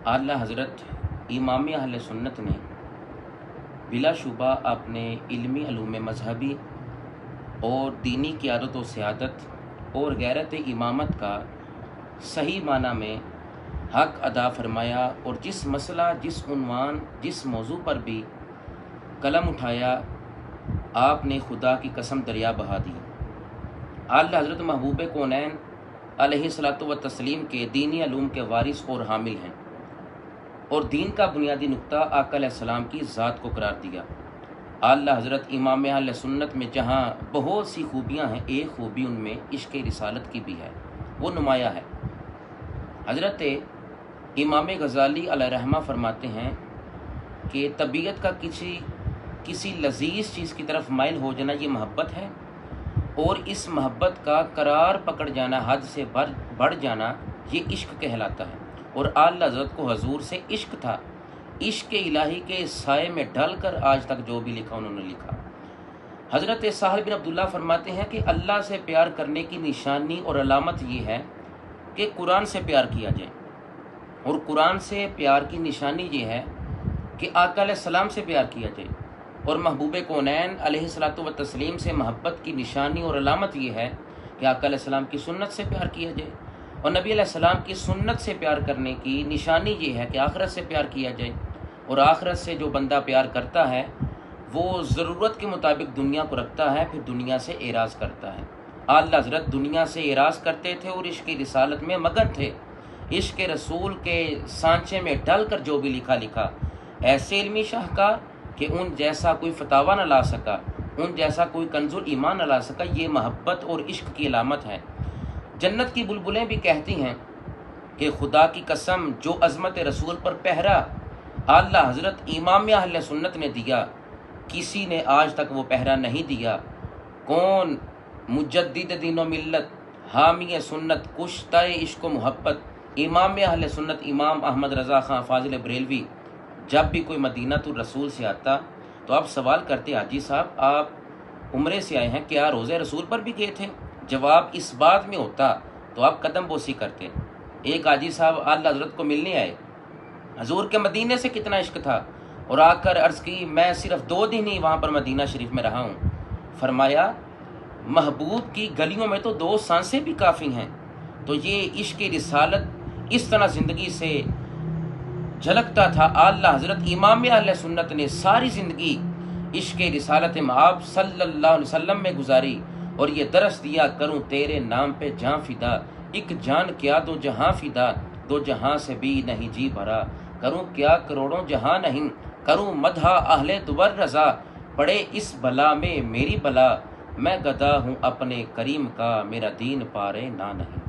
आला हज़रत इमाम अहले सुन्नत ने बिला शुबा अपने इल्मी अलूम मजहबी और दीनी क़ियादत व सियादत और गैरत इमामत का सही माना में हक़ अदा फरमाया और जिस मसला, जिस उन्वान, जिस मौजू पर भी कलम उठाया, आपने खुदा की कसम दरिया बहा दी। आला हज़रत महबूब कौनैन अलैहिस्सलातु व तस्लीम के दीनी अलूम के वारिस और हामिल हैं और दीन का बुनियादी नुक्ता आका अलैहिस्सलाम की ज़ात को करार दिया। आला हज़रत इमाम अहले सुन्नत में जहाँ बहुत सी खूबियाँ हैं, एक खूबी उनमें इश्क़ रिसालत की भी है, वो नुमाया है। हज़रत इमाम गज़ाली अलैहिर्रहमा फरमाते हैं कि तबीयत का किसी लजीज़ चीज़ की तरफ माइल हो जाना ये मोहब्बत है, और इस मोहब्बत का करार पकड़ जाना, हद से बढ़ जाना, ये इश्क कहलाता है। और आला हज़रत को हजूर से इश्क था। इश्क इलाही के साए में ढल कर आज तक जो भी लिखा उन्होंने लिखा। हज़रत साहल बिन अब्दुल्ला फरमाते हैं कि अल्लाह से प्यार करने की निशानी और अलामत ये है कि कुरान से प्यार किया जाए, और कुरान से प्यार की निशानी ये है कि आका अलैहिस्सलाम से प्यार किया जाए, और महबूब कौनैन अलैहिस्सलातु व तस्लीम से महब्बत की निशानी और अलामत ये है कि आका अलैहिस्सलाम की सुन्नत से प्यार किया जाए, और नबी अलैहिस्सलाम की सुन्नत से प्यार करने की निशानी ये है कि आखिरत से प्यार किया जाए। और आखिरत से जो बंदा प्यार करता है वो ज़रूरत के मुताबिक दुनिया को रखता है, फिर दुनिया से एराज़ करता है। आला हज़रत दुनिया से एराज़ करते थे और इश्क़ रिसालत में मगन थे। इश्क़ रसूल के सांचे में डल कर जो भी लिखा ऐसे इल्मी शाहकार कि उन जैसा कोई फतावा न ला सका, उन जैसा कोई कंजुल ईमान न ला सका। ये मोहब्बत और इश्क की अलामत है। जन्नत की बुलबुलें भी कहती हैं कि खुदा की कसम जो अज़मत रसूल पर पहरा आला हज़रत इमाम अहले सुन्नत ने दिया, किसी ने आज तक वो पहरा नहीं दिया। कौन मुजद्दिद दीन व मिल्लत, हामी सुन्नत, कुश्ताए इश्क व मोहब्बत, इमाम अहले सुन्नत इमाम अहमद रज़ा ख़ान फ़ाज़िल बरेलवी जब भी कोई मदीनातुर रसूल से आता तो आप सवाल करते, हाजी साहब आप उम्रे से आए हैं, क्या रोज़े रसूल पर भी गए थे? जवाब इस बात में होता तो आप कदम बोसी करते। एक हाजी साहब आला हज़रत को मिलने आए, हजूर के मदीने से कितना इश्क था, और आकर अर्ज़ की मैं सिर्फ 2 दिन ही वहाँ पर मदीना शरीफ में रहा हूँ। फरमाया महबूब की गलियों में तो 2 सांसें भी काफ़ी हैं। तो ये इश्क़ रिसालत इस तरह ज़िंदगी से झलकता था। आला हज़रत इमाम अहले सुन्नत ने सारी ज़िंदगी इश्क़ रिसालत आप सल्लल्लाहु अलैहि वसल्लम में गुजारी, और ये दरस दिया करूं तेरे नाम पे जान फिदा, एक जान क्या दो जहां फिदा, दो जहां से भी नहीं जी भरा, करूं क्या करोड़ों जहां नहीं, करूं मदहा अहले दुबर रजा, पड़े इस बला में मेरी बला, मैं गदा हूं अपने करीम का, मेरा दीन पारे ना नहीं।